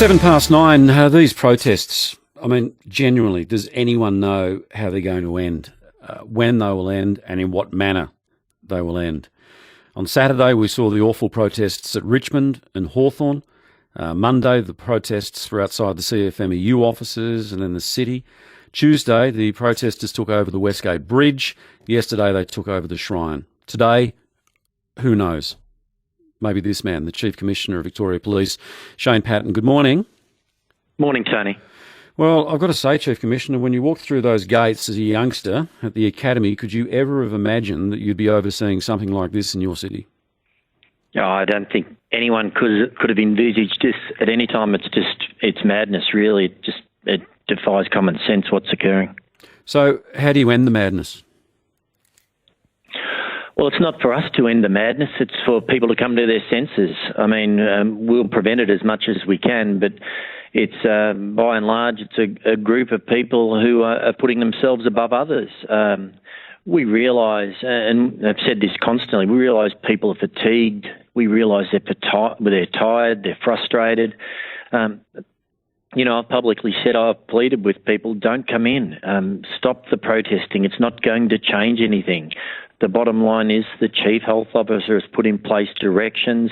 9:07, these protests, I mean, genuinely, does anyone know how they're going to end, when they will end and in what manner they will end? On Saturday, we saw the awful protests at Richmond and Hawthorn. Monday, the protests were outside the CFMEU offices and in the city. Tuesday, the protesters took over the Westgate Bridge. Yesterday, they took over the Shrine. Today, who knows? Maybe this man, the Chief Commissioner of Victoria Police, Shane Patton. Good morning. Morning, Tony. Well, I've got to say, Chief Commissioner, when you walked through those gates as a youngster at the academy, could you ever have imagined that you'd be overseeing something like this in your city? Oh, I don't think anyone could have envisaged this at any time. It's madness, really. It defies common sense what's occurring. So how do you end the madness? Well, it's not for us to end the madness. It's for people to come to their senses. I mean, we'll prevent it as much as we can, but it's, by and large, it's a group of people who are putting themselves above others. We realise, and I've said this constantly, we realise people are fatigued. We realise they're tired, they're frustrated. I've publicly said, I've pleaded with people, don't come in. Stop the protesting. It's not going to change anything. The bottom line is the Chief Health Officer has put in place directions.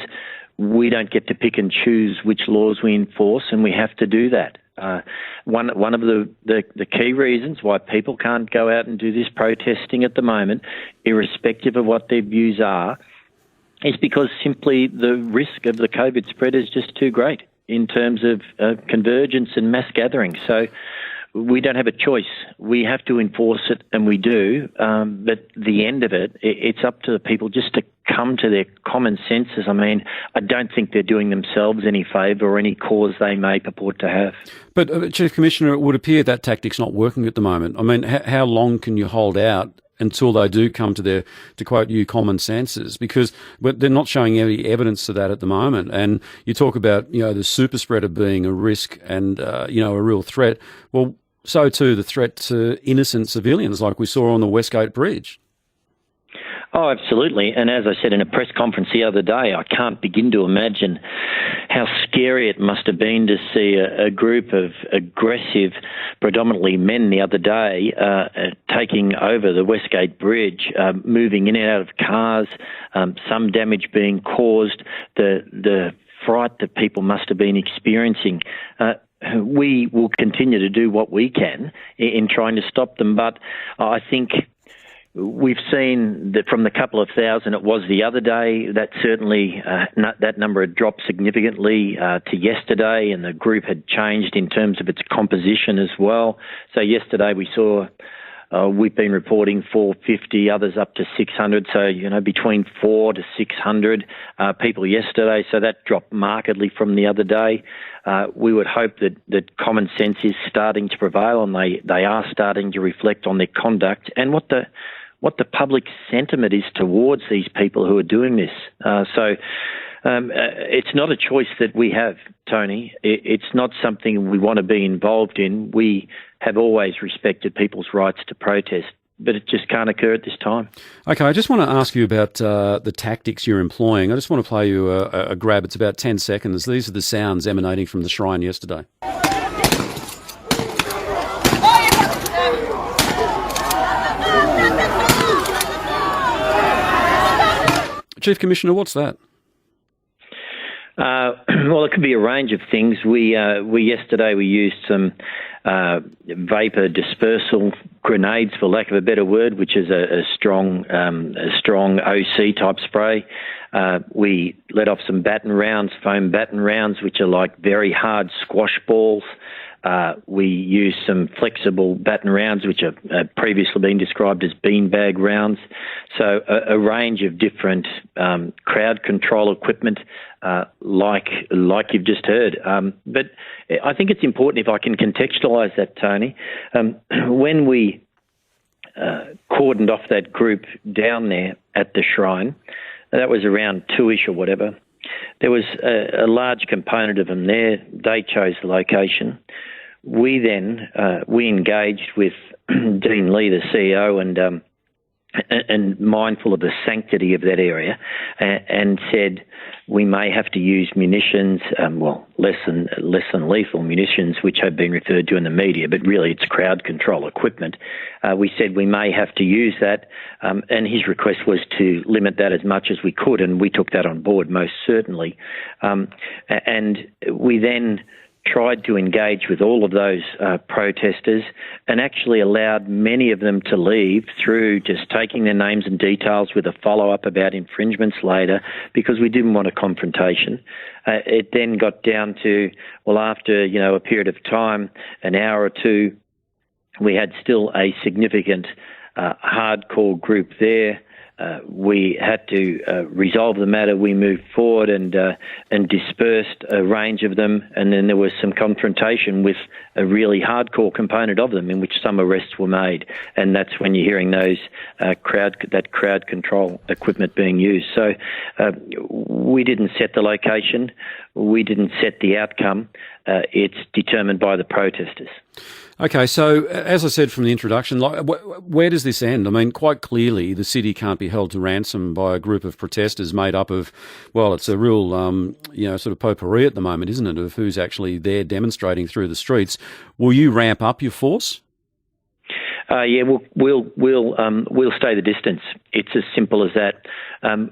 We don't get to pick and choose which laws we enforce, and we have to do that. One of the key reasons why people can't go out and do this protesting at the moment, irrespective of what their views are, is because simply the risk of the COVID spread is just too great in terms of convergence and mass gathering. So we don't have a choice. We have to enforce it, and we do. But the end of it, it's up to the people just to come to their common senses. I mean, I don't think they're doing themselves any favour or any cause they may purport to have. But, Chief Commissioner, it would appear that tactic's not working at the moment. I mean, how long can you hold out until they do come to their, to quote you, common senses? Because they're not showing any evidence of that at the moment. And you talk about, the super spreader being a risk and, a real threat. Well, so too the threat to innocent civilians like we saw on the Westgate Bridge. Oh, absolutely. And as I said in a press conference the other day, I can't begin to imagine how scary it must have been to see a group of aggressive, predominantly men the other day, taking over the Westgate Bridge, moving in and out of cars, some damage being caused, the fright that people must have been experiencing. We will continue to do what we can in trying to stop them, but I think we've seen that from the couple of thousand it was the other day, that certainly that number had dropped significantly to yesterday, and the group had changed in terms of its composition as well. So yesterday we saw, we've been reporting 450, others up to 600, so, between 400 to 600 people yesterday, so that dropped markedly from the other day. We would hope that common sense is starting to prevail, and they are starting to reflect on their conduct and what the public sentiment is towards these people who are doing this. So it's not a choice that we have, Tony. It's not something we want to be involved in. We have always respected people's rights to protest, but it just can't occur at this time. Okay, I just want to ask you about the tactics you're employing. I just want to play you a grab. It's about 10 seconds. These are the sounds emanating from the Shrine yesterday. Chief Commissioner, what's that? Well, it could be a range of things. Yesterday we used some vapor dispersal grenades, for lack of a better word, which is a strong OC type spray. We let off some baton rounds, foam baton rounds, which are like very hard squash balls. We use some flexible baton rounds, which have previously been described as beanbag rounds. So a range of different crowd control equipment, like you've just heard. But I think it's important, if I can contextualise that, Tony. When we cordoned off that group down there at the Shrine, that was around 2-ish or whatever, there was a large component of them there. They chose the location. We then we engaged with Dean Lee, the CEO, and and mindful of the sanctity of that area, and said we may have to use munitions, less than lethal munitions, which have been referred to in the media, but really it's crowd control equipment. We said we may have to use that, and his request was to limit that as much as we could, and we took that on board most certainly. And we then tried to engage with all of those protesters and actually allowed many of them to leave through just taking their names and details with a follow-up about infringements later, because we didn't want a confrontation. It then got down to, after a period of time, an hour or two, we had still a significant hardcore group there. We had to resolve the matter. We moved forward and dispersed a range of them, and then there was some confrontation with a really hardcore component of them, in which some arrests were made, and that's when you're hearing those crowd control equipment being used. So we didn't set the location, we didn't set the outcome. It's determined by the protesters. Okay, so as I said from the introduction, where does this end? I mean, quite clearly the city can't be held to ransom by a group of protesters made up of, it's a real, sort of potpourri at the moment, isn't it, of who's actually there demonstrating through the streets. Will you ramp up your force? We'll stay the distance. It's as simple as that.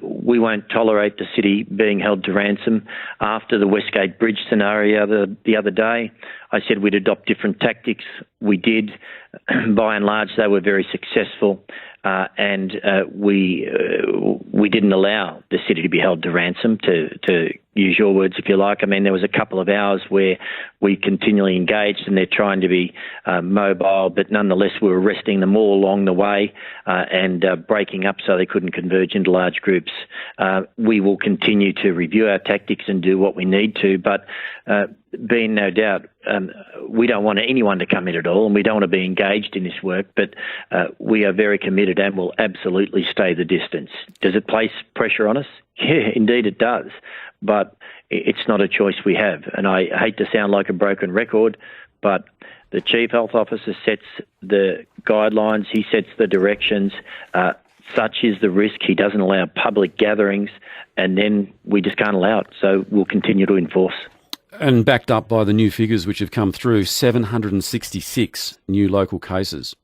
We won't tolerate the city being held to ransom. After the Westgate Bridge scenario the other day, I said we'd adopt different tactics. We did. By and large, they were very successful, and we didn't allow the city to be held to ransom, to use your words, if you like. I mean, there was a couple of hours where we continually engaged, and they're trying to be mobile, but nonetheless we were arresting them all along the way and breaking up so they couldn't converge into large groups. We will continue to review our tactics and do what we need to, but be in no doubt, we don't want anyone to come in at all, and we don't want to be engaged in this work, but we are very committed and will absolutely stay the distance. Does it place pressure on us? Yeah, indeed it does, but it's not a choice we have. And I hate to sound like a broken record, but the Chief Health Officer sets the guidelines, he sets the directions. Such is the risk. He doesn't allow public gatherings, and then we just can't allow it. So we'll continue to enforce. And backed up by the new figures which have come through, 766 new local cases.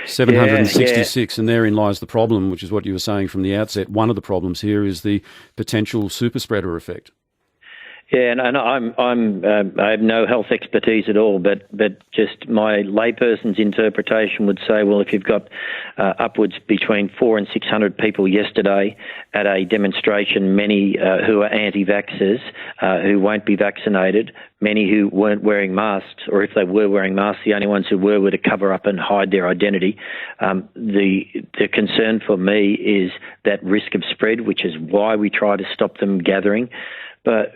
766, and therein lies the problem, which is what you were saying from the outset. One of the problems here is the potential super spreader effect. Yeah, and I have no health expertise at all, but just my layperson's interpretation would say, if you've got upwards between 400 and 600 people yesterday at a demonstration, many who are anti-vaxxers, who won't be vaccinated, many who weren't wearing masks, or if they were wearing masks, the only ones who were to cover up and hide their identity. The concern for me is that risk of spread, which is why we try to stop them gathering. But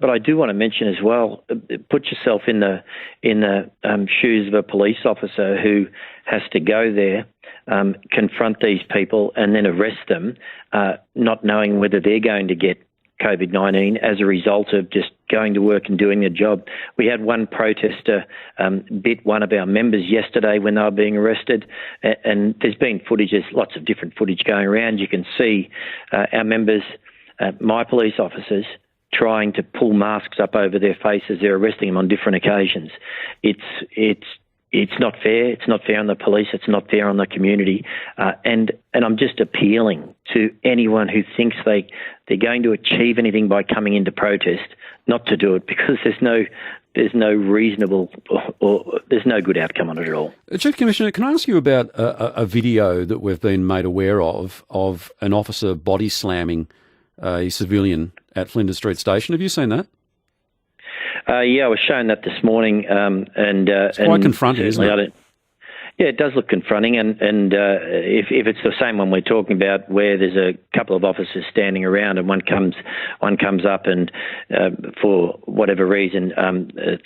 I do want to mention as well, put yourself in the shoes of a police officer who has to go there, confront these people and then arrest them, not knowing whether they're going to get COVID-19 as a result of just going to work and doing their job. We had one protester bit one of our members yesterday when they were being arrested, and there's been footage, there's lots of different footage going around. You can see our members, my police officers, trying to pull masks up over their faces. They're arresting them on different occasions. It's not fair. It's not fair on the police. It's not fair on the community. And I'm just appealing to anyone who thinks they're going to achieve anything by coming into protest not to do it, because there's no reasonable or there's no good outcome on it at all. Chief Commissioner, can I ask you about a video that we've been made aware of an officer body slamming a civilian at Flinders Street Station? Have you seen that? I was shown that this morning, and it's quite confronting, isn't it? Yeah, it does look confronting, and if it's the same one we're talking about, where there's a couple of officers standing around and one comes up and for whatever reason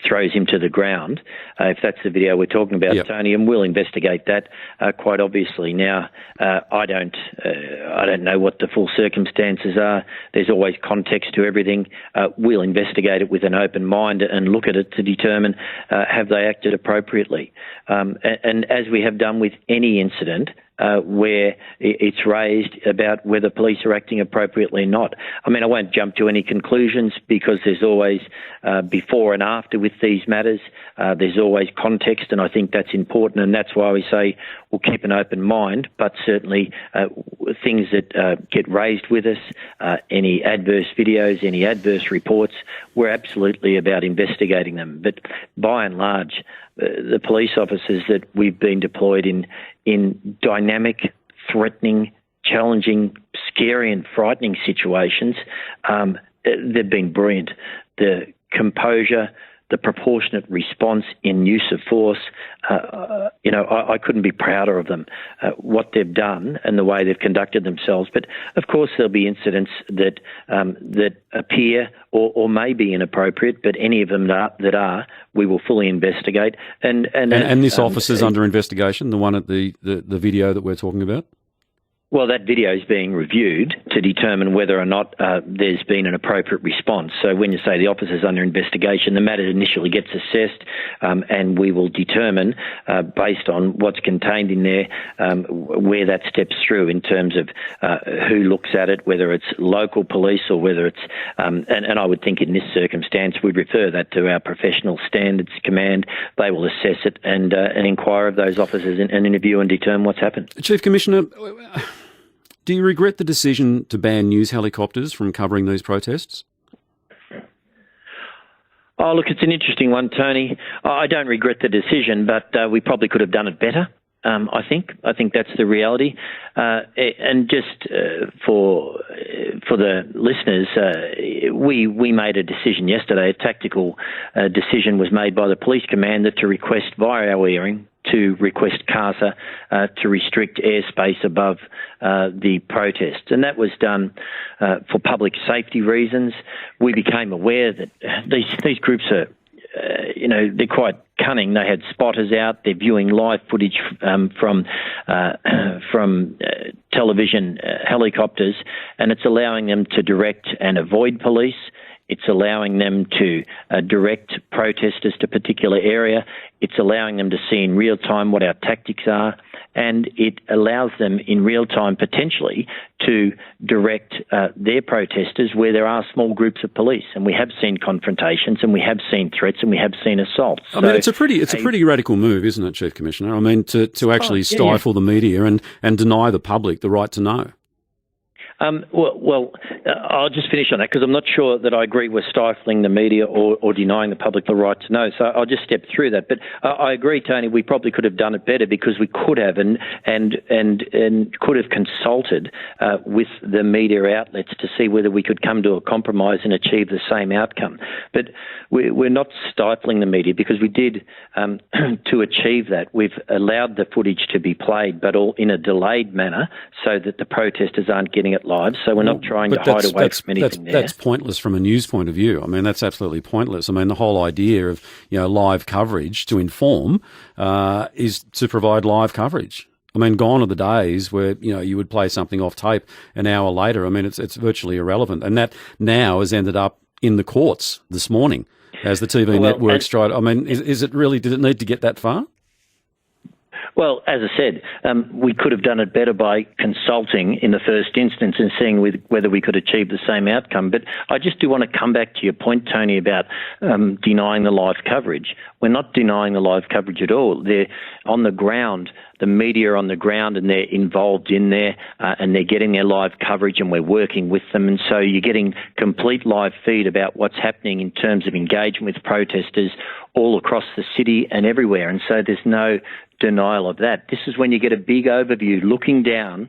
throws him to the ground. If that's the video we're talking about, yep. Tony, and we'll investigate that quite obviously. Now, I don't know what the full circumstances are. There's always context to everything. We'll investigate it with an open mind and look at it to determine have they acted appropriately. And as we have done with any incident, where it's raised about whether police are acting appropriately or not. I mean, I won't jump to any conclusions because there's always before and after with these matters. There's always context, and I think that's important, and that's why we say we'll keep an open mind, but certainly things that get raised with us, any adverse videos, any adverse reports, we're absolutely about investigating them. But by and large, the police officers that we've been deployed in dynamic, threatening, challenging, scary and frightening situations, they've been brilliant. The composure, the proportionate response in use of force, I couldn't be prouder of them, what they've done and the way they've conducted themselves. But of course, there'll be incidents that appear or may be inappropriate, but any of them that are, we will fully investigate. And this officer's under investigation, the one at the video that we're talking about? Well, that video is being reviewed to determine whether or not there's been an appropriate response. So when you say the officer's under investigation, the matter initially gets assessed and we will determine, based on what's contained in there, where that steps through in terms of who looks at it, whether it's local police or whether it's... and I would think in this circumstance we'd refer that to our Professional Standards Command. They will assess it and inquire of those officers and interview and determine what's happened. Chief Commissioner... do you regret the decision to ban news helicopters from covering these protests? Oh, look, it's an interesting one, Tony. I don't regret the decision, but we probably could have done it better. I think that's the reality. And just for the listeners, we made a decision yesterday. A tactical decision was made by the police commander to request via our hearing to request CASA to restrict airspace above the protests. And that was done for public safety reasons. We became aware that these groups are, they're quite cunning. They had spotters out. They're viewing live footage from television helicopters, and it's allowing them to direct and avoid police. It's allowing them to direct protesters to a particular area. It's allowing them to see in real time what our tactics are. And it allows them in real time potentially to direct their protesters where there are small groups of police. And we have seen confrontations and we have seen threats and we have seen assaults. I mean, it's a pretty radical move, isn't it, Chief Commissioner? I mean, to actually stifle the media and deny the public the right to know. I'll just finish on that because I'm not sure that I agree with stifling the media or denying the public the right to know. So I'll just step through that. But I agree, Tony, we probably could have done it better because we could have and could have consulted with the media outlets to see whether we could come to a compromise and achieve the same outcome. But we're not stifling the media because we did, to achieve that, we've allowed the footage to be played, but all in a delayed manner so that the protesters aren't getting it live. So we're not trying to hide away from anything there. That's pointless from a news point of view. I mean, that's absolutely pointless. I mean, the whole idea of live coverage to inform is to provide live coverage. I mean, gone are the days where you would play something off tape an hour later. I mean, it's virtually irrelevant, and that now has ended up in the courts this morning as the TV networks tried. I mean, is it really? Did it need to get that far? Well, as I said, we could have done it better by consulting in the first instance and seeing whether we could achieve the same outcome. But I just do want to come back to your point, Tony, about denying the live coverage. We're not denying the live coverage at all. They're on the ground, the media are on the ground, and they're involved in there, and they're getting their live coverage, and we're working with them. And so you're getting complete live feed about what's happening in terms of engagement with protesters all across the city and everywhere. And so there's no denial of that. This is when you get a big overview looking down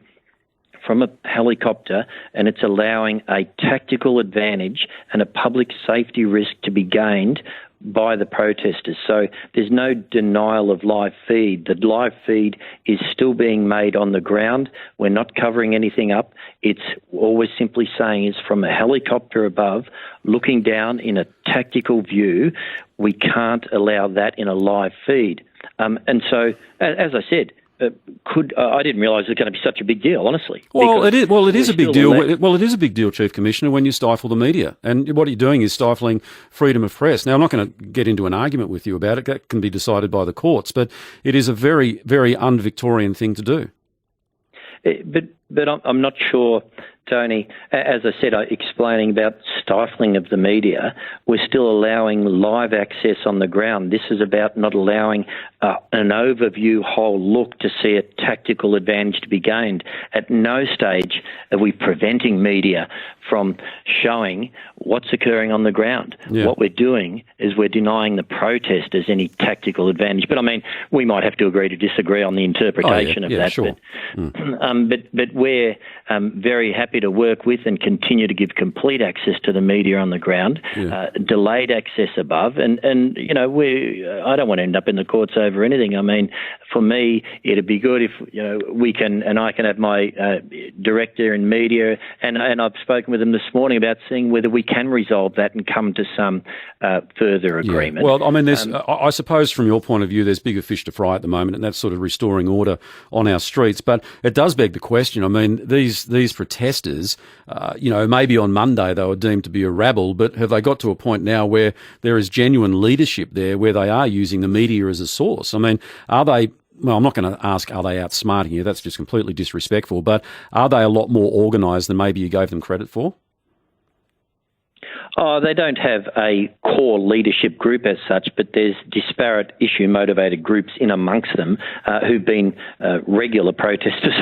from a helicopter, and it's allowing a tactical advantage and a public safety risk to be gained by the protesters. So there's no denial of live feed. The live feed is still being made on the ground. We're not covering anything up. It's all we're simply saying is from a helicopter above, looking down in a tactical view, we can't allow that in a live feed. And so, as I said, I didn't realise it was going to be such a big deal, honestly. Well, it is a big deal. Well, it is a big deal, Chief Commissioner, when you stifle the media. And what you're doing is stifling freedom of press. Now, I'm not going to get into an argument with you about it. That can be decided by the courts. But it is a very, very un-Victorian thing to do. But I'm not sure, Tony. As I said, explaining about stifling of the media, we're still allowing live access on the ground. This is about not allowing an overview whole look to see a tactical advantage to be gained. At no stage are we preventing media from showing what's occurring on the ground. Yeah. What we're doing is we're denying the protesters any tactical advantage. But I mean, we might have to agree to disagree on the interpretation of that. Sure. But we're very happy to work with and continue to give complete access to the media on the ground, delayed access above, and I don't want to end up in the courts over anything. I mean, for me, it'd be good if we can, and I can have my director in media, and I've spoken with them this morning about seeing whether we can resolve that and come to some further agreement. Well, I mean, there's, I suppose from your point of view, there's bigger fish to fry at the moment, and that's sort of restoring order on our streets. But it does beg the question. I mean, these protesters, maybe on Monday they were deemed to be a rabble, but have they got to a point now where there is genuine leadership there, where they are using the media as a source? I mean, are they? Well, I'm not going to ask, are they outsmarting you? That's just completely disrespectful. But are they a lot more organised than maybe you gave them credit for? Oh, they don't have a core leadership group as such, but there's disparate issue-motivated groups in amongst them who've been regular protesters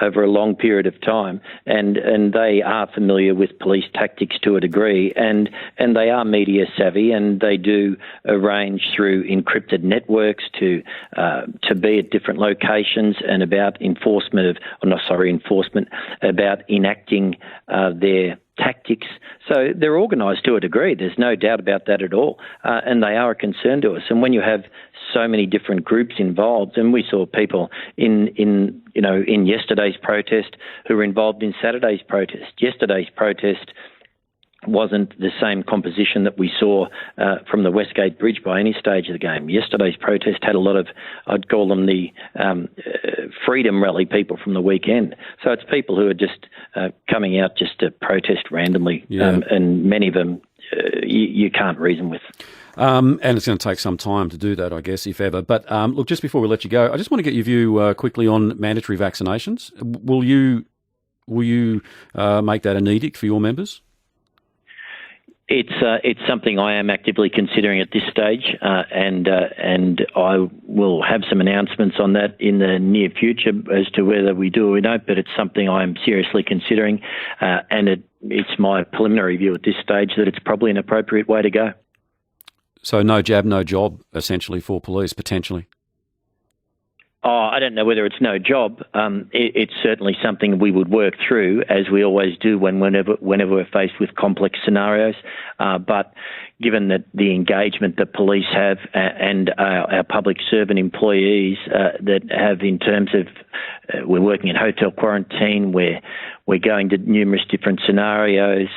over a long period of time, and they are familiar with police tactics to a degree, and they are media savvy, and they do arrange through encrypted networks to be at different locations and about about enacting their tactics. So they're organised to a degree. There's no doubt about that at all. And they are a concern to us. And when you have so many different groups involved, and we saw people in yesterday's protest who were involved in Saturday's protest. Yesterday's protest wasn't the same composition that we saw from the Westgate Bridge by any stage of the game. Yesterday's protest had a lot of, I'd call them the freedom rally people from the weekend. So it's people who are just coming out just to protest randomly, and many of them you can't reason with. And it's going to take some time to do that, I guess, if ever. But look, just before we let you go, I just want to get your view quickly on mandatory vaccinations. Will you make that an edict for your members? It's something I am actively considering at this stage, and I will have some announcements on that in the near future as to whether we do or we don't. But it's something I am seriously considering, and it's my preliminary view at this stage that it's probably an appropriate way to go. So no jab, no job, essentially, for police, potentially. Oh, I don't know whether it's no job. It's certainly something we would work through, as we always do whenever we're faced with complex scenarios. But given that the engagement that police have and our public servant employees that have in terms of we're working in hotel quarantine, we're going to numerous different scenarios,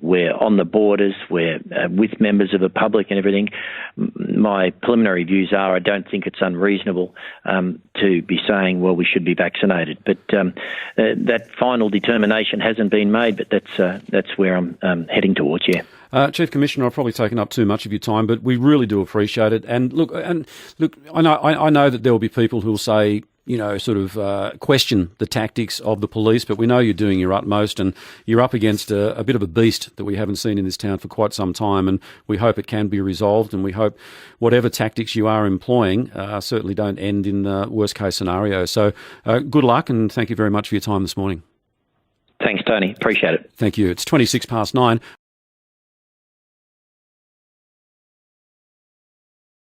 we're on the borders, we're with members of the public and everything. My preliminary views are I don't think it's unreasonable to be saying, well, we should be vaccinated. But that final determination hasn't been made, but that's where I'm heading towards, yeah. Chief Commissioner, I've probably taken up too much of your time, but we really do appreciate it. And look, I know that there will be people who will say, question the tactics of the police, but we know you're doing your utmost, and you're up against a bit of a beast that we haven't seen in this town for quite some time, and we hope it can be resolved, and we hope whatever tactics you are employing certainly don't end in the worst case scenario. So good luck, and thank you very much for your time this morning. Thanks, Tony. Appreciate it. Thank you. It's 9:26.